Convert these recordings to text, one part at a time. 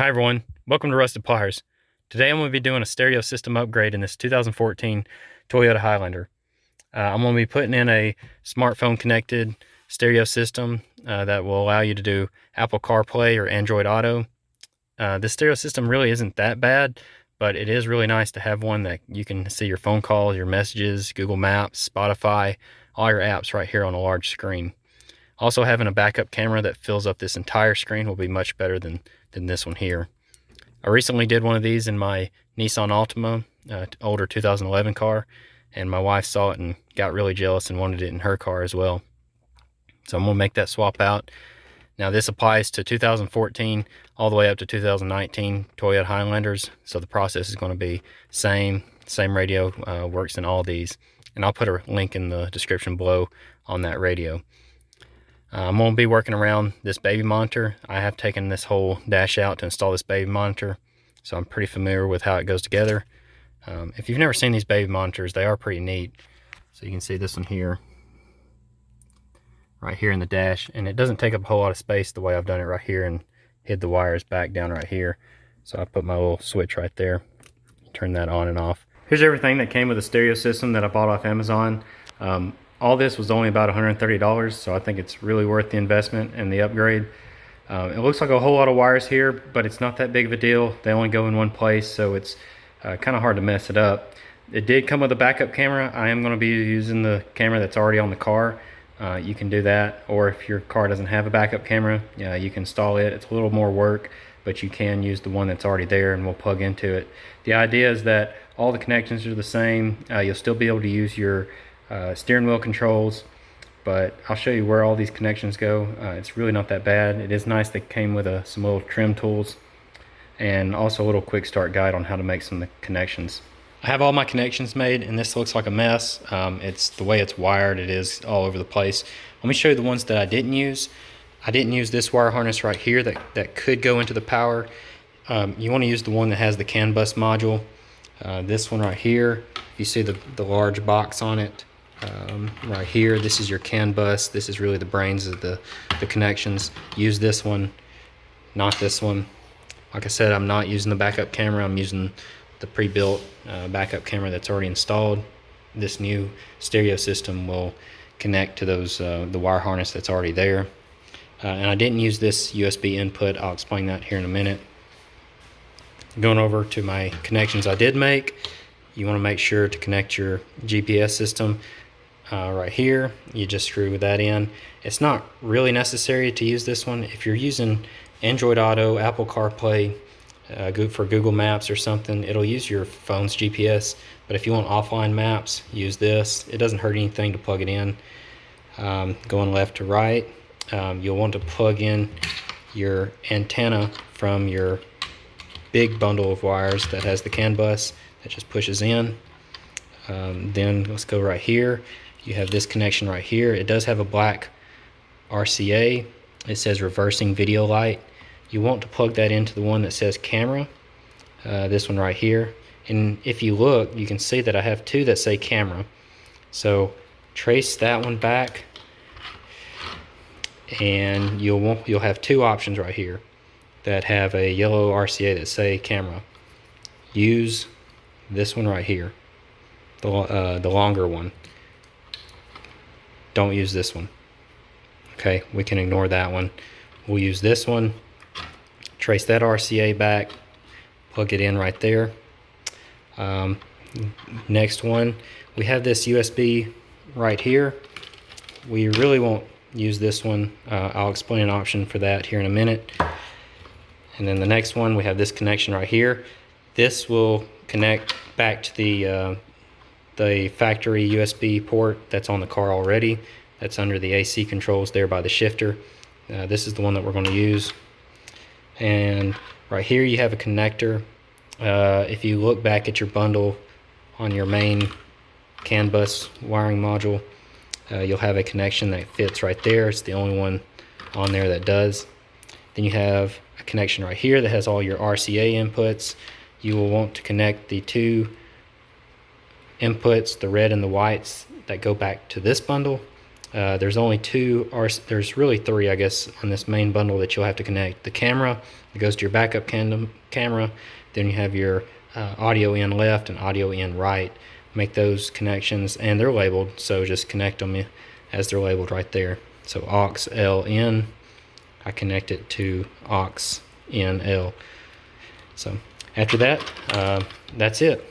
Hi everyone, welcome to Rusted Pliers. Today I'm going to be doing a stereo system upgrade in this 2014 Toyota Highlander. I'm going to be putting in a smartphone connected stereo system that will allow you to do Apple CarPlay or Android Auto. This stereo system really isn't that bad, but it is really nice to have one that you can see your phone calls, your messages, Google Maps, Spotify, all your apps right here on a large screen. Also, having a backup camera that fills up this entire screen will be much better than this one here. I recently did one of these in my Nissan Altima, older 2011 car, and my wife saw it and got really jealous and wanted it in her car as well. So I'm going to make that swap out. Now this applies to 2014 all the way up to 2019 Toyota Highlanders, so the process is going to be same radio, works in all these, and I'll put a link in the description below on that radio. I'm going to be working around this baby monitor. I have taken this whole dash out to install this baby monitor, so I'm pretty familiar with how it goes together. If you've never seen these baby monitors, they are pretty neat. So you can see this one here, right here in the dash, and it doesn't take up a whole lot of space the way I've done it right here and hid the wires back down right here. So I put my little switch right there, turn that on and off. Here's everything that came with the stereo system that I bought off Amazon. All this was only about $130, so I think it's really worth the investment and the upgrade. It looks like a whole lot of wires here, but it's not that big of a deal. They only go in one place, so it's kind of hard to mess it up. It did come with a backup camera. I am going to be using the camera that's already on the car. You can do that, or if your car doesn't have a backup camera, you can install it. It's a little more work, but you can use the one that's already there and we'll plug into it. The idea is that all the connections are the same. You'll still be able to use your steering wheel controls, but I'll show you where all these connections go. It's really not that bad. It is nice they came with some little trim tools and also a little quick start guide on how to make some of the connections. I have all my connections made, and this looks like a mess. It's the way it's wired, it is all over the place. Let me show you the ones that I didn't use. I didn't use this wire harness right here that could go into the power. You want to use the one that has the CAN bus module. This one right here, you see the large box on it. Right here, this is your CAN bus. This is really the brains of the connections. Use this one, not this one. Like I said, I'm not using the backup camera. I'm using the pre-built backup camera that's already installed. This new stereo system will connect to those the wire harness that's already there. And I didn't use this USB input. I'll explain that here in a minute. Going over to my connections I did make, you want to make sure to connect your GPS system. Right here, you just screw that in. It's not really necessary to use this one. If you're using Android Auto, Apple CarPlay, for Google Maps or something, it'll use your phone's GPS. But if you want offline maps, use this. It doesn't hurt anything to plug it in. Going left to right, you'll want to plug in your antenna from your big bundle of wires that has the CAN bus that just pushes in. Then let's go right here. You have this connection right here. It does have a black RCA. It says reversing video light. You want to plug that into the one that says camera, this one right here. And if you look, you can see that I have two that say camera. So trace that one back, and you'll have two options right here that have a yellow RCA that say camera. Use this one right here, the longer one. Don't use this one. Okay, we can ignore that one. We'll use this one. Trace that RCA back, plug it in right there. Next one, we have this USB right here. We really won't use this one. I'll explain an option for that here in a minute. And then the next one, we have this connection right here. This will connect back to the factory USB port that's on the car already. That's under the AC controls there by the shifter. This is the one that we're going to use. And right here you have a connector. If you look back at your bundle on your main CAN bus wiring module, you'll have a connection that fits right there. It's the only one on there that does. Then you have a connection right here that has all your RCA inputs. You will want to connect the two inputs, the red and the whites, that go back to this bundle. There's only two, or there's really three, I guess, on this main bundle that you'll have to connect. The camera that goes to your backup camera, then you have your audio in left and audio in right. Make those connections, and they're labeled, so just connect them as they're labeled right there. So aux L in, I connect it to aux in L. So after that, that's it.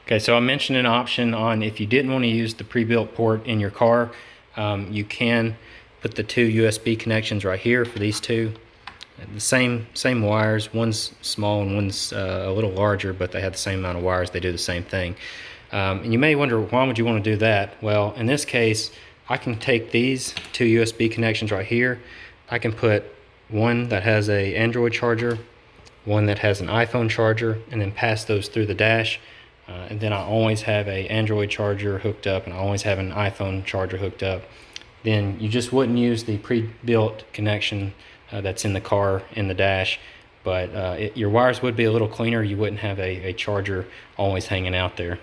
Okay, so I mentioned an option on if you didn't want to use the pre-built port in your car, you can put the two USB connections right here for these two. The same wires. One's small and one's a little larger, but they have the same amount of wires. They do the same thing. And you may wonder, why would you want to do that? Well, in this case, I can take these two USB connections right here. I can put one that has a Android charger, one that has an iPhone charger, and then pass those through the dash. And then I always have a Android charger hooked up, and I always have an iPhone charger hooked up. Then you just wouldn't use the pre-built connection that's in the car in the dash, but your wires would be a little cleaner. You wouldn't have a charger always hanging out there.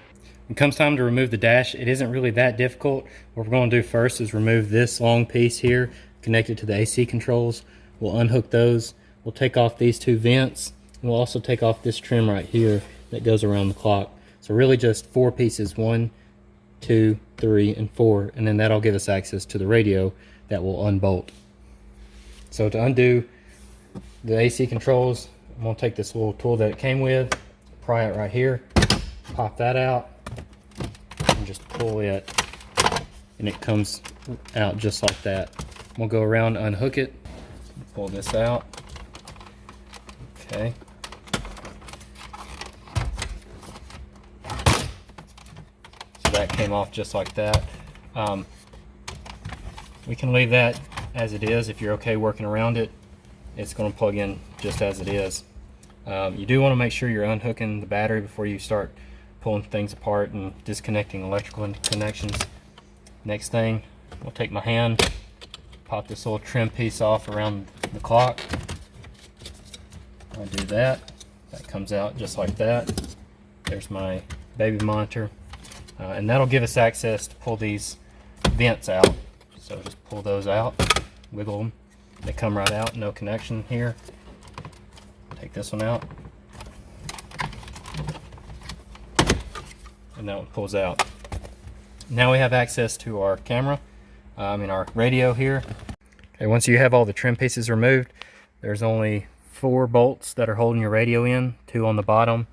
When it comes time to remove the dash, it isn't really that difficult. What we're going to do first is remove this long piece here connected to the AC controls. We'll unhook those. We'll take off these two vents. We'll also take off this trim right here that goes around the clock. So really just 4 pieces, 1, 2, 3, and 4, and then that'll give us access to the radio that will unbolt. So to undo the AC controls, I'm going to take this little tool that it came with, pry it right here, pop that out, and just pull it, and it comes out just like that. We'll go around, unhook it, pull this out. Okay. So that came off just like that. We can leave that as it is if you're okay working around it. It's going to plug in just as it is. You do want to make sure you're unhooking the battery before you start pulling things apart and disconnecting electrical connections. Next thing, I'll take my hand, pop this little trim piece off around the clock. I'll do that. That comes out just like that. There's my baby monitor. And that'll give us access to pull these vents out. So just pull those out, wiggle them. They come right out, no connection here. Take this one out. And that one pulls out. Now we have access to our camera, our radio here. Okay, once you have all the trim pieces removed, there's only 4 bolts that are holding your radio in, 2 on the bottom,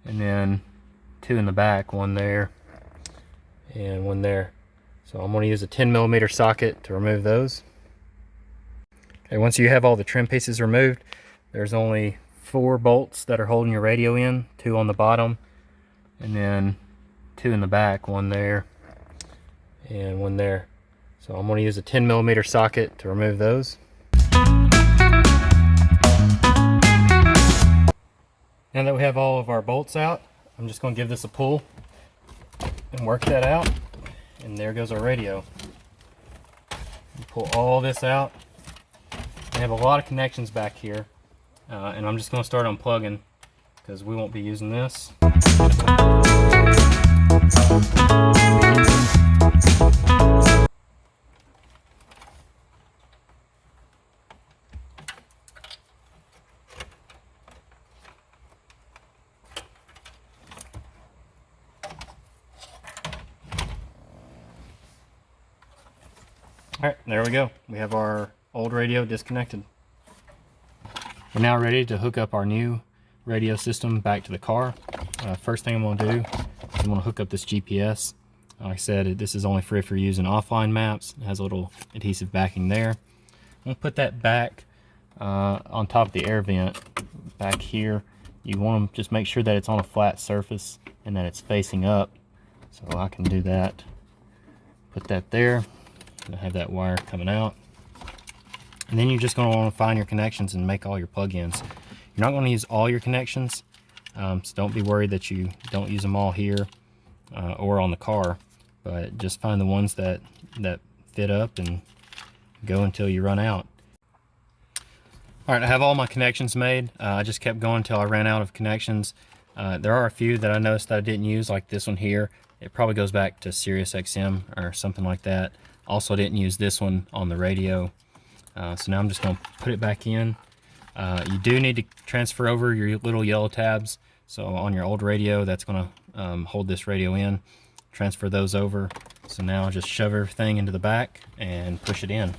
and then 2 in the back, 1 there and 1 there. So I'm going to use a 10mm socket to remove those. Okay, once you have all the trim pieces removed, there's only 4 bolts that are holding your radio in, 2 on the bottom, and then 2 in the back, 1 there and 1 there. So I'm going to use a 10mm socket to remove those. Now that we have all of our bolts out, I'm just going to give this a pull and work that out. And there goes our radio. Pull all this out. I have a lot of connections back here, and I'm just going to start unplugging because we won't be using this. Alright, there we go. We have our old radio disconnected. We're now ready to hook up our new radio system back to the car. First thing I'm going to do is I'm going to hook up this GPS. Like I said, this is only free for using offline maps. It has a little adhesive backing there. I'm going to put that back on top of the air vent back here. You want to just make sure that it's on a flat surface and that it's facing up. So I can do that. Put that there. I have that wire coming out. And then you're just going to want to find your connections and make all your plug-ins. You're not going to use all your connections, so don't be worried that you don't use them all here or on the car, but just find the ones that fit up and go until you run out. Alright, I have all my connections made. I just kept going until I ran out of connections. There are a few that I noticed that I didn't use, like this one here. It probably goes back to Sirius XM or something like that. Also didn't use this one on the radio. So now I'm just going to put it back in. You do need to transfer over your little yellow tabs. So on your old radio, that's going to hold this radio in. Transfer those over. So now just shove everything into the back and push it in.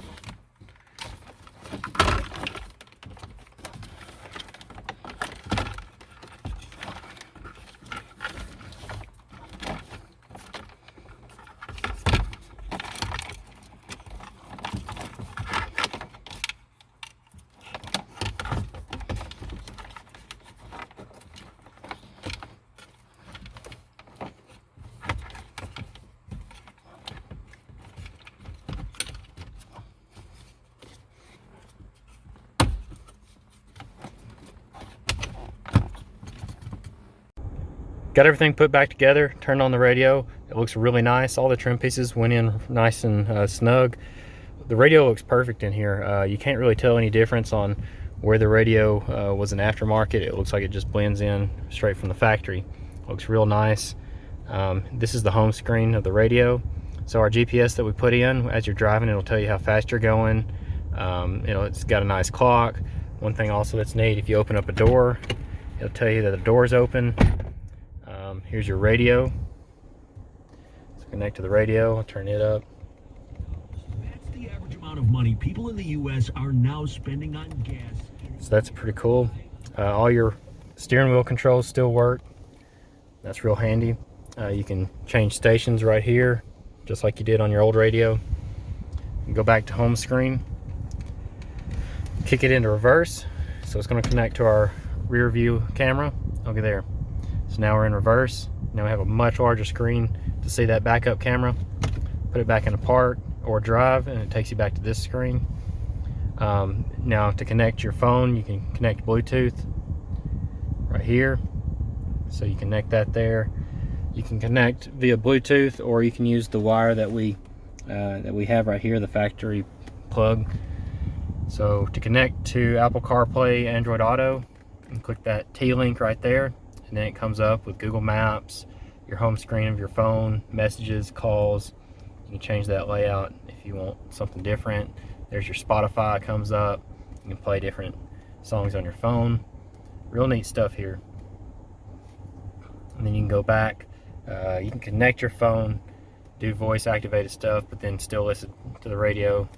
Got everything put back together, turned on the radio. It looks really nice. All the trim pieces went in nice and snug. The radio looks perfect in here. You can't really tell any difference on where the radio was an aftermarket. It looks like it just blends in straight from the factory. Looks real nice. This is the home screen of the radio. So our GPS that we put in, as you're driving, it'll tell you how fast you're going. It's got a nice clock. One thing also that's neat, if you open up a door, it'll tell you that the door's open. Here's your radio. So connect to the radio. I'll turn it up. That's the average amount of money people in the U.S. are now spending on gas. So that's pretty cool. All your steering wheel controls still work. That's real handy. You can change stations right here, just like you did on your old radio. You go back to home screen. Kick it into reverse. So it's going to connect to our rear view camera. Okay, there. So now we're in reverse. Now we have a much larger screen to see that backup camera. Put it back into park or drive and it takes you back to this screen. Now to connect your phone, you can connect Bluetooth right here. So you connect that there. You can connect via Bluetooth, or you can use the wire that we have right here, the factory plug. So to connect to Apple CarPlay, Android Auto, and click that T-link right there. And then it comes up with Google Maps, your home screen of your phone, messages, calls. You can change that layout if you want something different. There's your Spotify comes up. You can play different songs on your phone. Real neat stuff here. And then you can go back. You can connect your phone, do voice activated stuff, but then still listen to the radio